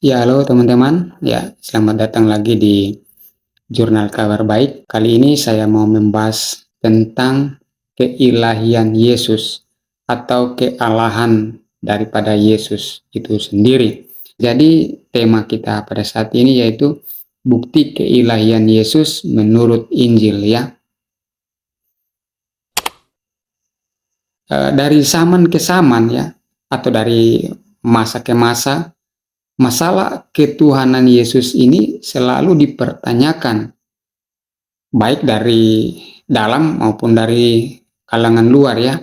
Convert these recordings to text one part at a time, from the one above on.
Ya, halo teman-teman. Ya, selamat datang lagi di Jurnal Kabar Baik. Kali ini saya mau membahas tentang keilahian Yesus atau kealahan daripada Yesus itu sendiri. Jadi, tema kita pada saat ini yaitu bukti keilahian Yesus menurut Injil ya. Dari zaman ke zaman ya, atau dari masa ke masa, masalah ketuhanan Yesus ini selalu dipertanyakan, baik dari dalam maupun dari kalangan luar ya.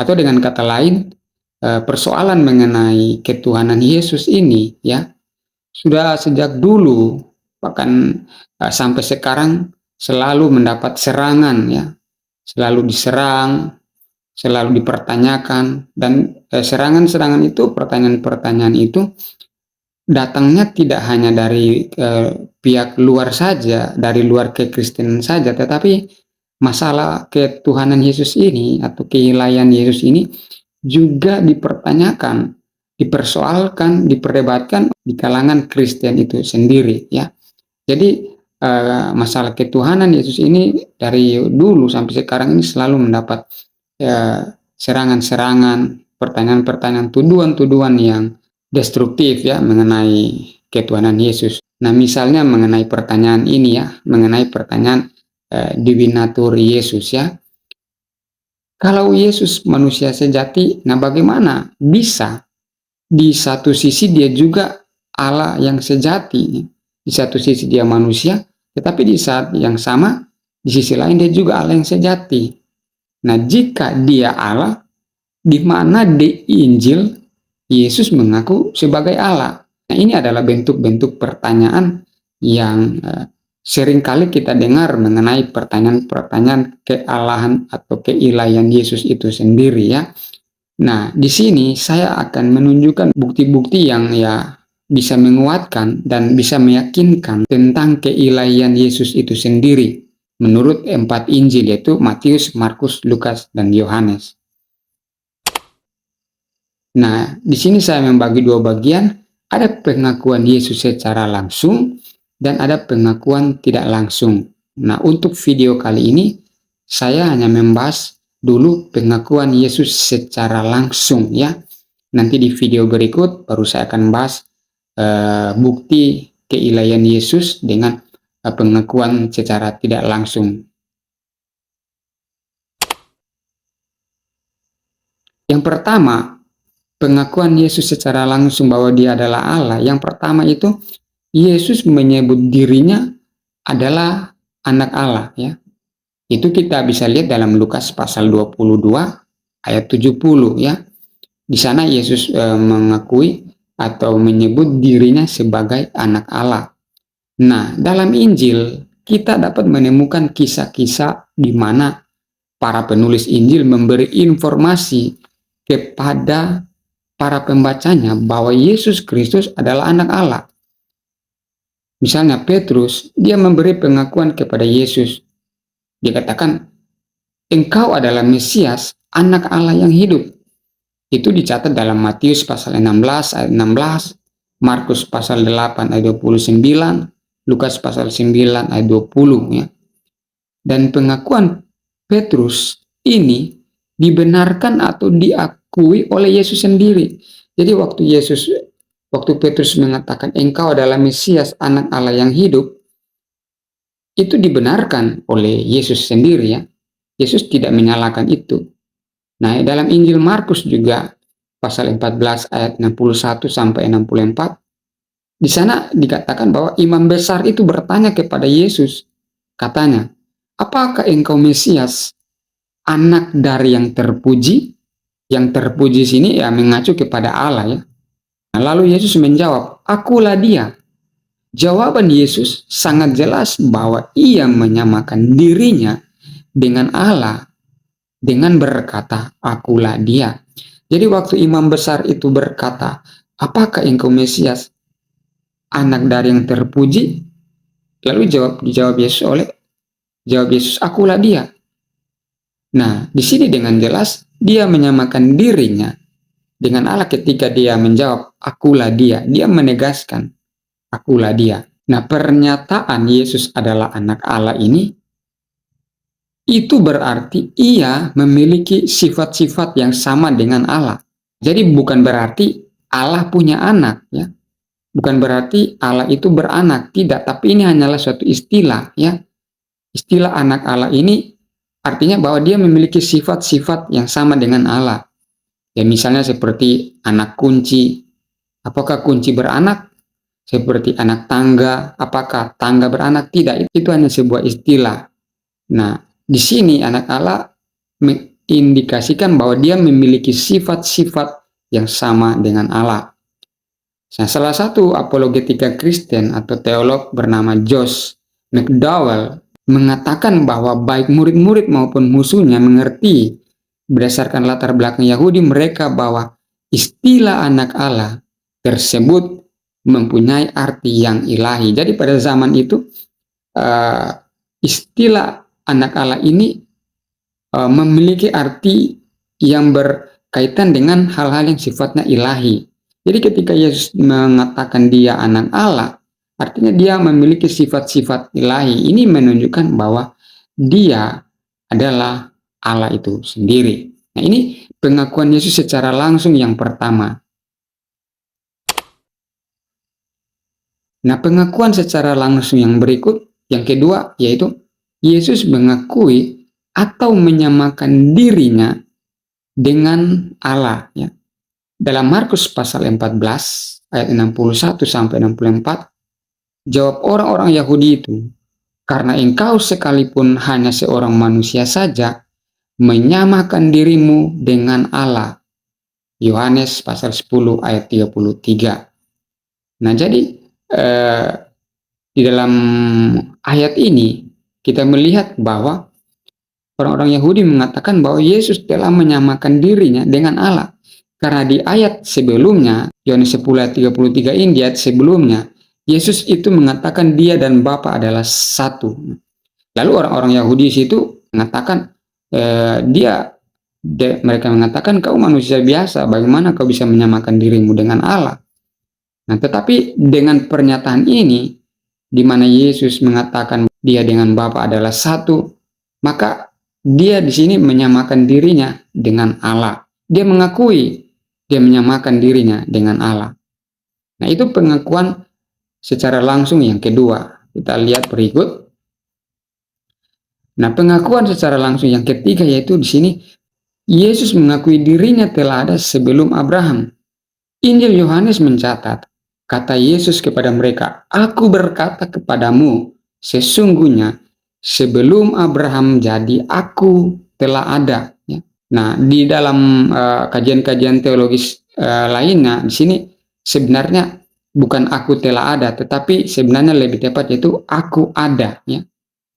Atau dengan kata lain, persoalan mengenai ketuhanan Yesus ini ya, sudah sejak dulu, bahkan sampai sekarang selalu mendapat serangan ya, selalu diserang, selalu dipertanyakan, dan serangan-serangan itu, pertanyaan-pertanyaan itu datangnya tidak hanya dari pihak luar saja, dari luar kekristenan saja, tetapi masalah ketuhanan Yesus ini atau keilahian Yesus ini juga dipertanyakan, dipersoalkan, diperdebatkan di kalangan Kristen itu sendiri ya. Jadi masalah ketuhanan Yesus ini dari dulu sampai sekarang ini selalu mendapat serangan-serangan, pertanyaan-pertanyaan, tuduhan-tuduhan yang destruktif ya mengenai ketuhanan Yesus. Nah, misalnya mengenai pertanyaan ini ya, mengenai pertanyaan divinatur Yesus ya. Kalau Yesus manusia sejati, nah bagaimana bisa di satu sisi dia juga Allah yang sejati. Di satu sisi dia manusia, tetapi di saat yang sama, di sisi lain dia juga Allah yang sejati. Nah, jika dia Allah, di mana di Injil Yesus mengaku sebagai Allah. Nah, ini adalah bentuk-bentuk pertanyaan yang seringkali kita dengar mengenai pertanyaan-pertanyaan kealahan atau keilahian Yesus itu sendiri ya. Nah, di sini saya akan menunjukkan bukti-bukti yang ya bisa menguatkan dan bisa meyakinkan tentang keilahian Yesus itu sendiri menurut 4 Injil, yaitu Matius, Markus, Lukas, dan Yohanes. Nah, di sini saya membagi dua bagian, ada pengakuan Yesus secara langsung dan ada pengakuan tidak langsung. Nah, untuk video kali ini saya hanya membahas dulu pengakuan Yesus secara langsung ya. Nanti di video berikut baru saya akan bahas bukti keilahian Yesus dengan pengakuan secara tidak langsung. Yang pertama, pengakuan Yesus secara langsung bahwa dia adalah Allah. Yang pertama itu, Yesus menyebut dirinya adalah anak Allah ya. Itu kita bisa lihat dalam Lukas pasal 22 ayat 70 ya. Di sana Yesus mengakui atau menyebut dirinya sebagai anak Allah. Nah, dalam Injil kita dapat menemukan kisah-kisah di mana para penulis Injil memberi informasi kepada para pembacanya bahwa Yesus Kristus adalah anak Allah. Misalnya Petrus, dia memberi pengakuan kepada Yesus. Dia katakan, engkau adalah Mesias, anak Allah yang hidup. Itu dicatat dalam Matius pasal 16 ayat 16, Markus pasal 8 ayat 29, Lukas pasal 9 ayat 20 ya. Dan pengakuan Petrus ini dibenarkan atau diakui oleh Yesus sendiri. Jadi waktu Petrus mengatakan engkau adalah Mesias, anak Allah yang hidup, itu dibenarkan oleh Yesus sendiri ya. Yesus tidak menyalahkan itu. Nah, dalam Injil Markus juga pasal 14 ayat 61 sampai 64, di sana dikatakan bahwa imam besar itu bertanya kepada Yesus, katanya, apakah engkau Mesias, anak dari yang terpuji? Yang terpuji sini ya mengacu kepada Allah ya. Nah, lalu Yesus menjawab, akulah dia. Jawaban Yesus sangat jelas bahwa ia menyamakan dirinya dengan Allah dengan berkata, akulah dia. Jadi waktu imam besar itu berkata, apakah engkau Mesias, anak dari yang terpuji? Lalu dijawab Yesus, akulah dia. Nah, di sini dengan jelas dia menyamakan dirinya dengan Allah ketika dia menjawab, akulah dia. Dia menegaskan, akulah dia. Nah, pernyataan Yesus adalah anak Allah ini, itu berarti ia memiliki sifat-sifat yang sama dengan Allah. Jadi bukan berarti Allah punya anak, ya. Bukan berarti Allah itu beranak, tidak. Tapi ini hanyalah suatu istilah, ya. Istilah anak Allah ini artinya bahwa dia memiliki sifat-sifat yang sama dengan Allah. Ya, misalnya seperti anak kunci. Apakah kunci beranak? Seperti anak tangga. Apakah tangga beranak? Tidak. Itu hanya sebuah istilah. Nah, di sini anak Allah mengindikasikan bahwa dia memiliki sifat-sifat yang sama dengan Allah. Nah, salah satu apologetika Kristen atau teolog bernama Josh McDowell mengatakan bahwa baik murid-murid maupun musuhnya mengerti berdasarkan latar belakang Yahudi mereka bahwa istilah anak Allah tersebut mempunyai arti yang ilahi. Jadi pada zaman itu istilah anak Allah ini memiliki arti yang berkaitan dengan hal-hal yang sifatnya ilahi. Jadi ketika Yesus mengatakan dia anak Allah, artinya dia memiliki sifat-sifat ilahi. Ini menunjukkan bahwa dia adalah Allah itu sendiri. Nah, ini pengakuan Yesus secara langsung yang pertama. Nah, pengakuan secara langsung yang berikut, yang kedua, yaitu Yesus mengakui atau menyamakan dirinya dengan Allah, ya. Dalam Markus pasal 14 ayat 61 sampai 64, jawab orang-orang Yahudi itu, karena engkau sekalipun hanya seorang manusia saja menyamakan dirimu dengan Allah. Yohanes pasal 10 ayat 33. Nah, jadi di dalam ayat ini kita melihat bahwa orang-orang Yahudi mengatakan bahwa Yesus telah menyamakan dirinya dengan Allah. Karena di ayat sebelumnya, Yohanes 10 ayat 33 ini, di ayat sebelumnya, Yesus itu mengatakan dia dan Bapa adalah satu. Lalu orang-orang Yahudi itu mengatakan, mereka mengatakan, kau manusia biasa, bagaimana kau bisa menyamakan dirimu dengan Allah? Nah, tetapi dengan pernyataan ini, di mana Yesus mengatakan dia dengan Bapa adalah satu, maka dia di sini menyamakan dirinya dengan Allah. Dia mengakui dia menyamakan dirinya dengan Allah. Nah, itu pengakuan secara langsung yang kedua. Kita lihat berikut. Nah, pengakuan secara langsung yang ketiga yaitu di sini Yesus mengakui dirinya telah ada sebelum Abraham. Injil Yohanes mencatat, kata Yesus kepada mereka, aku berkata kepadamu, sesungguhnya sebelum Abraham jadi, aku telah ada. Ya. Nah, di dalam kajian-kajian teologis lainnya, di sini sebenarnya bukan aku telah ada, tetapi sebenarnya lebih tepat yaitu aku ada. Ya.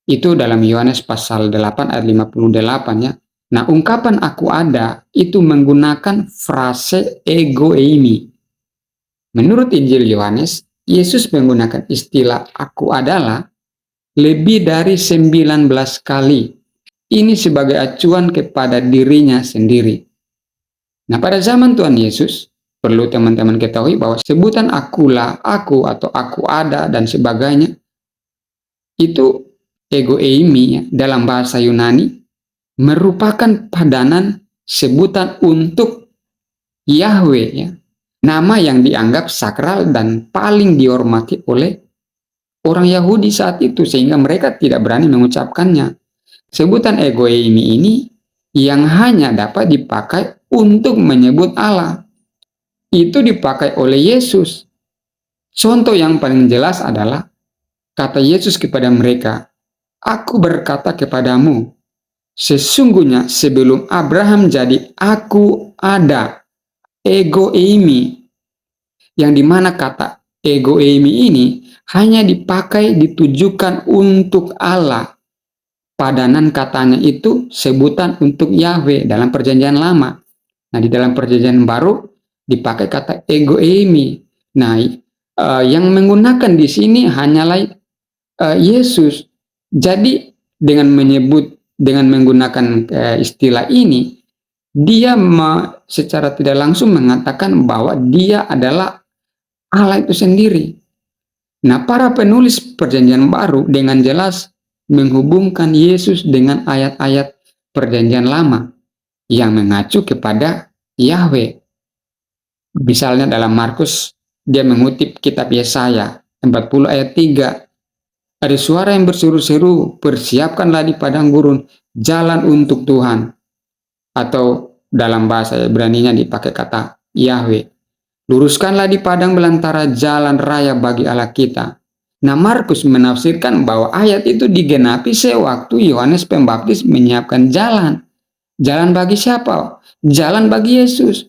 Itu dalam Yohanes pasal 8 ayat 58. Ya. Nah, ungkapan aku ada itu menggunakan frase ego eimi. Menurut Injil Yohanes, Yesus menggunakan istilah aku adalah lebih dari 19 kali. Ini sebagai acuan kepada dirinya sendiri. Nah, pada zaman Tuhan Yesus, perlu teman-teman ketahui bahwa sebutan akulah, aku atau aku ada dan sebagainya, itu ego eimi ya, dalam bahasa Yunani, merupakan padanan sebutan untuk Yahweh, ya. Nama yang dianggap sakral dan paling dihormati oleh orang Yahudi saat itu, sehingga mereka tidak berani mengucapkannya. Sebutan ego eimi ini yang hanya dapat dipakai untuk menyebut Allah. Itu dipakai oleh Yesus. Contoh yang paling jelas adalah kata Yesus kepada mereka, aku berkata kepadamu, sesungguhnya sebelum Abraham jadi, aku ada. Ego eimi. Yang dimana kata ego eimi ini hanya dipakai ditujukan untuk Allah. Padanan katanya itu sebutan untuk Yahweh dalam perjanjian lama. Nah, di dalam perjanjian baru dipakai kata ego eimi. Nah, yang menggunakan di sini hanyalah Yesus. Jadi dengan menggunakan istilah ini, Dia secara tidak langsung mengatakan bahwa dia adalah Allah itu sendiri. Nah, para penulis Perjanjian Baru dengan jelas menghubungkan Yesus dengan ayat-ayat Perjanjian Lama yang mengacu kepada Yahweh. Misalnya dalam Markus, dia mengutip kitab Yesaya 40 ayat 3. Ada suara yang berseru-seru, persiapkanlah di padang gurun jalan untuk Tuhan. Atau dalam bahasa Ibrani-nya dipakai kata Yahweh. Luruskanlah di padang belantara jalan raya bagi Allah kita. Nah, Markus menafsirkan bahwa ayat itu digenapi sewaktu Yohanes Pembaptis menyiapkan jalan. Jalan bagi siapa? Jalan bagi Yesus.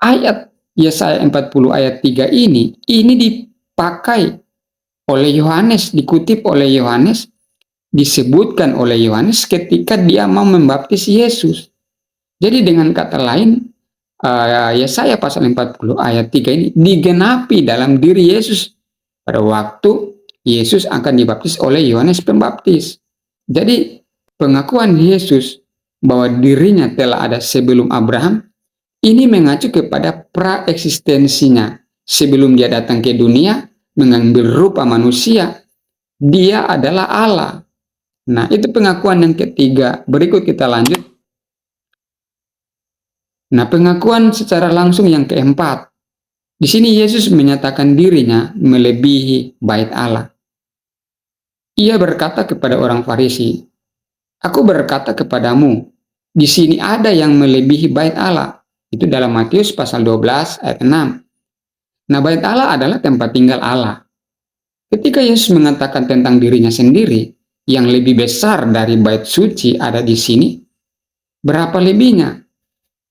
Ayat Yesaya 40 ayat 3 ini dipakai oleh Yohanes, dikutip oleh Yohanes, disebutkan oleh Yohanes ketika dia mau membaptis Yesus. Jadi dengan kata lain, Yesaya pasal 40 ayat 3 ini digenapi dalam diri Yesus pada waktu Yesus akan dibaptis oleh Yohanes Pembaptis. Jadi pengakuan Yesus bahwa dirinya telah ada sebelum Abraham ini mengacu kepada praeksistensinya. Sebelum dia datang ke dunia, mengambil rupa manusia, dia adalah Allah. Nah, itu pengakuan yang ketiga. Berikut kita lanjut. Nah, pengakuan secara langsung yang keempat. Di sini Yesus menyatakan dirinya melebihi bait Allah. Ia berkata kepada orang Farisi, "Aku berkata kepadamu, di sini ada yang melebihi bait Allah." Itu dalam Matius pasal 12 ayat 6. Nah, bait Allah adalah tempat tinggal Allah. Ketika Yesus mengatakan tentang dirinya sendiri, yang lebih besar dari bait suci ada di sini, berapa lebihnya?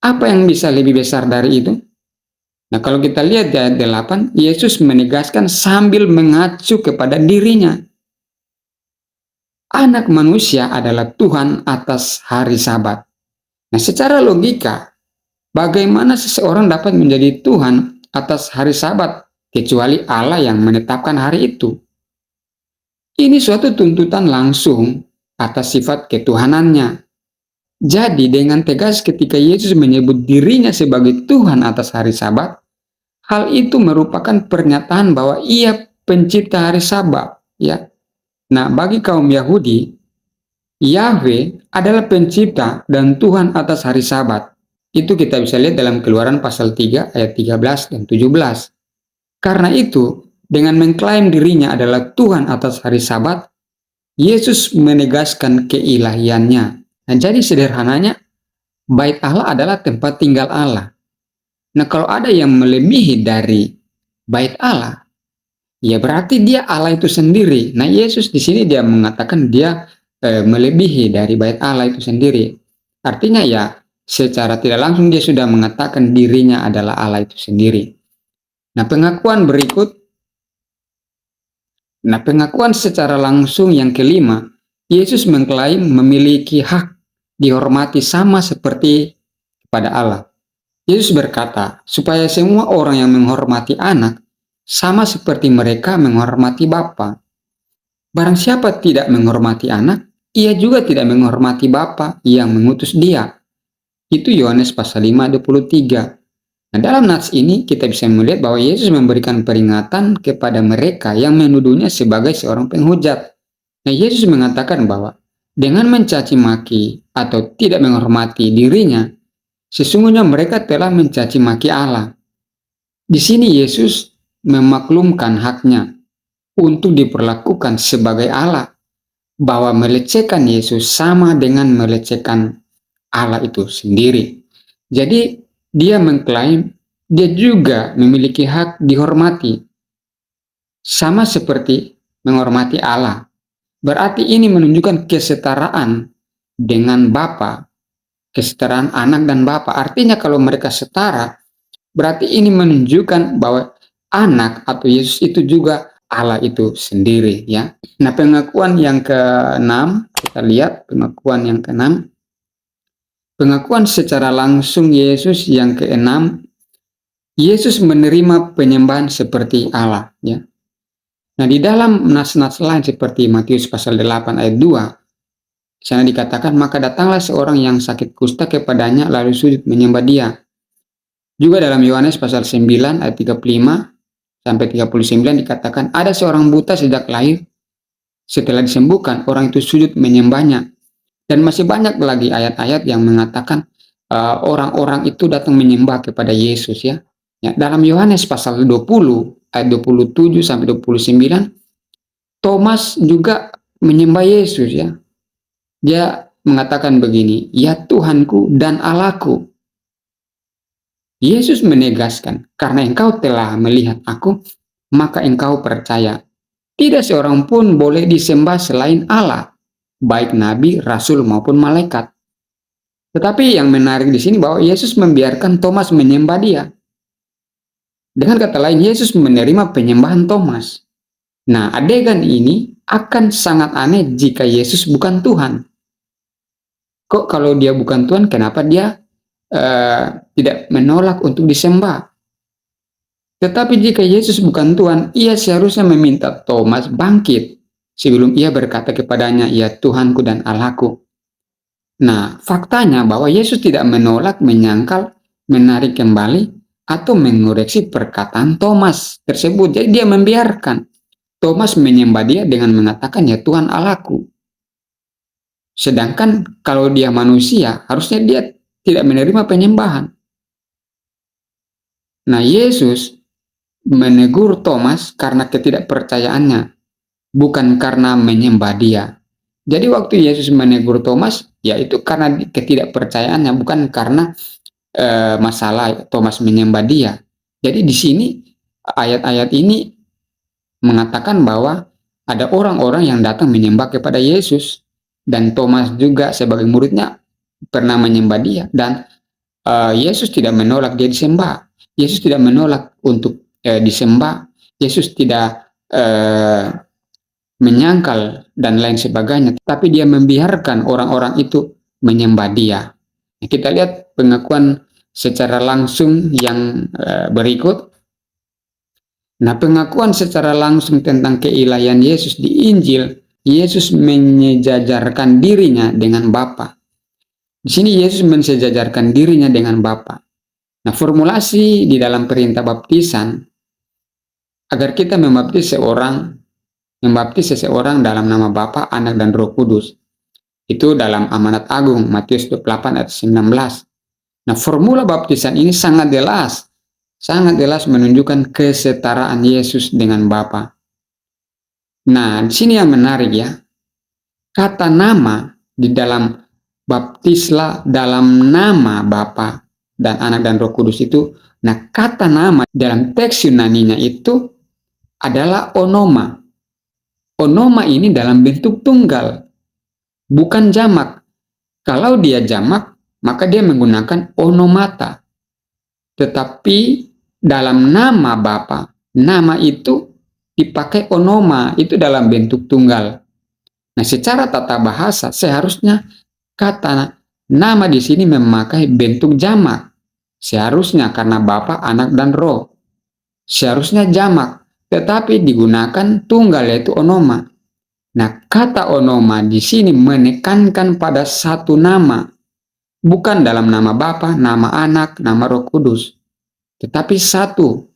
Apa yang bisa lebih besar dari itu? Nah, kalau kita lihat di ayat 8, Yesus menegaskan sambil mengacu kepada dirinya. Anak manusia adalah Tuhan atas hari Sabat. Nah, secara logika, bagaimana seseorang dapat menjadi Tuhan atas hari Sabat kecuali Allah yang menetapkan hari itu? Ini suatu tuntutan langsung atas sifat ketuhanannya. Jadi dengan tegas ketika Yesus menyebut dirinya sebagai Tuhan atas hari Sabat, hal itu merupakan pernyataan bahwa ia pencipta hari Sabat, ya. Nah, bagi kaum Yahudi, Yahweh adalah pencipta dan Tuhan atas hari Sabat. Itu kita bisa lihat dalam Keluaran pasal 3 ayat 13 dan 17. Karena itu, dengan mengklaim dirinya adalah Tuhan atas hari Sabat, Yesus menegaskan keilahiannya. Nah, jadi sederhananya, bait Allah adalah tempat tinggal Allah. Nah, kalau ada yang melebihi dari bait Allah, ya berarti dia Allah itu sendiri. Nah, Yesus di sini dia mengatakan dia melebihi dari bait Allah itu sendiri. Artinya ya, secara tidak langsung dia sudah mengatakan dirinya adalah Allah itu sendiri. Nah, pengakuan secara langsung yang kelima, Yesus mengklaim memiliki hak dihormati sama seperti kepada Allah. Yesus berkata, supaya semua orang yang menghormati anak, sama seperti mereka menghormati Bapa. Barang siapa tidak menghormati anak, ia juga tidak menghormati Bapa yang mengutus dia. Itu Yohanes pasal 5 ayat 23. Nah, dalam nats ini kita bisa melihat bahwa Yesus memberikan peringatan kepada mereka yang menuduhnya sebagai seorang penghujat. Nah, Yesus mengatakan bahwa dengan mencaci maki atau tidak menghormati dirinya, sesungguhnya mereka telah mencaci maki Allah. Di sini Yesus memaklumkan haknya untuk diperlakukan sebagai Allah, bahwa melecehkan Yesus sama dengan melecehkan Allah itu sendiri. Jadi dia mengklaim dia juga memiliki hak dihormati, sama seperti menghormati Allah. Berarti ini menunjukkan kesetaraan dengan Bapa, kesetaraan anak dan Bapa. Artinya kalau mereka setara, berarti ini menunjukkan bahwa anak atau Yesus itu juga Allah itu sendiri, ya. Nah, pengakuan yang keenam, kita lihat pengakuan yang keenam. Pengakuan secara langsung Yesus yang keenam, Yesus menerima penyembahan seperti Allah, ya. Nah, di dalam nas-nas lain seperti Matius pasal 8 ayat 2, Di sana dikatakan, maka datanglah seorang yang sakit kusta kepadanya lalu sujud menyembah dia. Juga dalam Yohanes pasal 9 ayat 35 sampai 39 dikatakan, ada seorang buta sejak lahir, setelah disembuhkan orang itu sujud menyembahnya. Dan masih banyak lagi ayat-ayat yang mengatakan orang-orang itu datang menyembah kepada Yesus, ya. Ya, dalam Yohanes pasal 20 ayat 27 sampai 29, Thomas juga menyembah Yesus, ya. Dia mengatakan begini, ya Tuhanku dan Allahku. Yesus menegaskan, karena engkau telah melihat aku, maka engkau percaya. Tidak seorang pun boleh disembah selain Allah, baik nabi, rasul maupun malaikat. Tetapi yang menarik di sini bahwa Yesus membiarkan Thomas menyembah dia. Dengan kata lain, Yesus menerima penyembahan Thomas. Nah, adegan ini akan sangat aneh jika Yesus bukan Tuhan. Kok kalau dia bukan Tuhan, kenapa dia tidak menolak untuk disembah? Tetapi jika Yesus bukan Tuhan, ia seharusnya meminta Thomas bangkit sebelum ia berkata kepadanya, ya Tuhanku dan Allahku. Nah, faktanya bahwa Yesus tidak menolak, menyangkal, menarik kembali, atau mengoreksi perkataan Thomas tersebut. Jadi dia membiarkan Thomas menyembah dia dengan mengatakan, ya Tuhan Allahku. Sedangkan kalau dia manusia, harusnya dia tidak menerima penyembahan. Nah, Yesus menegur Thomas karena ketidakpercayaannya, bukan karena menyembah dia. Jadi waktu Yesus menegur Thomas, ya itu karena ketidakpercayaannya, bukan karena masalah Thomas menyembah dia. Jadi di sini ayat-ayat ini mengatakan bahwa ada orang-orang yang datang menyembah kepada Yesus, dan Thomas juga sebagai muridnya pernah menyembah dia, dan Yesus tidak menolak dia disembah. Yesus tidak menolak untuk disembah. Yesus tidak menyangkal dan lain sebagainya, tapi dia membiarkan orang-orang itu menyembah dia. Kita lihat pengakuan secara langsung yang berikut. Nah, pengakuan secara langsung tentang keilahian Yesus di Injil, Yesus menyejajarkan dirinya dengan Bapa. Di sini Yesus mensejajarkan dirinya dengan Bapa. Nah, formulasi di dalam perintah baptisan agar kita membaptis seseorang dalam nama Bapa, Anak, dan Roh Kudus. Itu dalam Amanat Agung Matius 28 ayat 19. Nah, formula baptisan ini sangat jelas menunjukkan kesetaraan Yesus dengan Bapa. Nah, di sini yang menarik, ya. Kata nama di dalam baptislah dalam nama Bapa dan Anak dan Roh Kudus itu, nah kata nama dalam teks Yunaninya itu adalah onoma. Onoma ini dalam bentuk tunggal, bukan jamak. Kalau dia jamak, maka dia menggunakan onomata. Tetapi dalam nama Bapa, nama itu dipakai onoma, itu dalam bentuk tunggal. Nah, secara tata bahasa seharusnya kata nama di sini memakai bentuk jamak. Seharusnya karena Bapa, Anak, dan Roh. Seharusnya jamak, tetapi digunakan tunggal yaitu onoma. Nah, kata onoma di sini menekankan pada satu nama, bukan dalam nama Bapa, nama Anak, nama Roh Kudus, tetapi satu.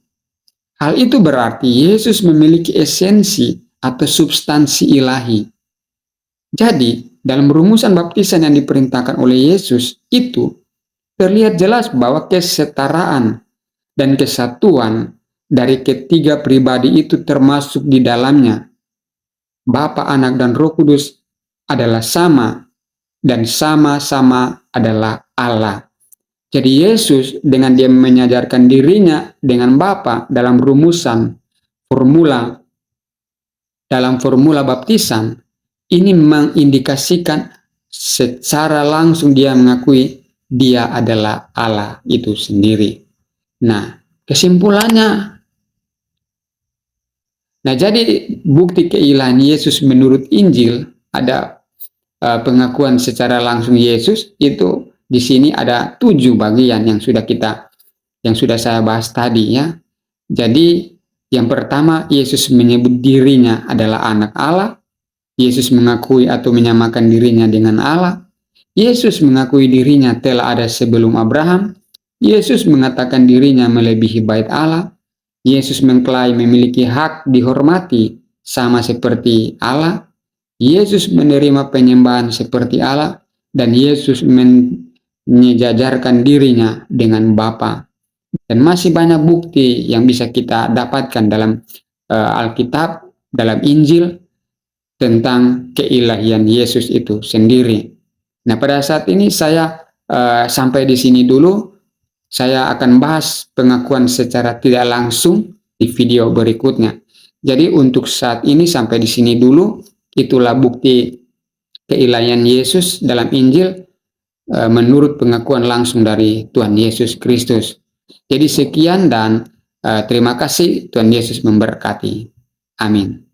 Hal itu berarti Yesus memiliki esensi atau substansi ilahi. Jadi, dalam rumusan baptisan yang diperintahkan oleh Yesus itu terlihat jelas bahwa kesetaraan dan kesatuan dari ketiga pribadi itu termasuk di dalamnya. Bapa, Anak, dan Roh Kudus adalah sama, dan sama-sama adalah Allah. Jadi Yesus dengan dia menyadarkan dirinya dengan Bapa dalam formula baptisan, ini mengindikasikan secara langsung dia mengakui dia adalah Allah itu sendiri. Nah, kesimpulannya, jadi bukti keilahian Yesus menurut Injil ada pengakuan secara langsung Yesus itu di sini ada 7 bagian yang sudah saya bahas tadi, ya. Jadi yang pertama, Yesus menyebut dirinya adalah anak Allah. Yesus mengakui atau menyamakan dirinya dengan Allah. Yesus mengakui dirinya telah ada sebelum Abraham. Yesus mengatakan dirinya melebihi bait Allah. Yesus mengklaim memiliki hak dihormati sama seperti Allah. Yesus menerima penyembahan seperti Allah, dan Yesus menyejajarkan dirinya dengan Bapa. Dan masih banyak bukti yang bisa kita dapatkan dalam Alkitab, dalam Injil, tentang keilahian Yesus itu sendiri. Nah, pada saat ini saya sampai di sini dulu. Saya akan bahas pengakuan secara tidak langsung di video berikutnya. Jadi untuk saat ini sampai di sini dulu. Itulah bukti keilahian Yesus dalam Injil menurut pengakuan langsung dari Tuhan Yesus Kristus. Jadi sekian dan terima kasih. Tuhan Yesus memberkati. Amin.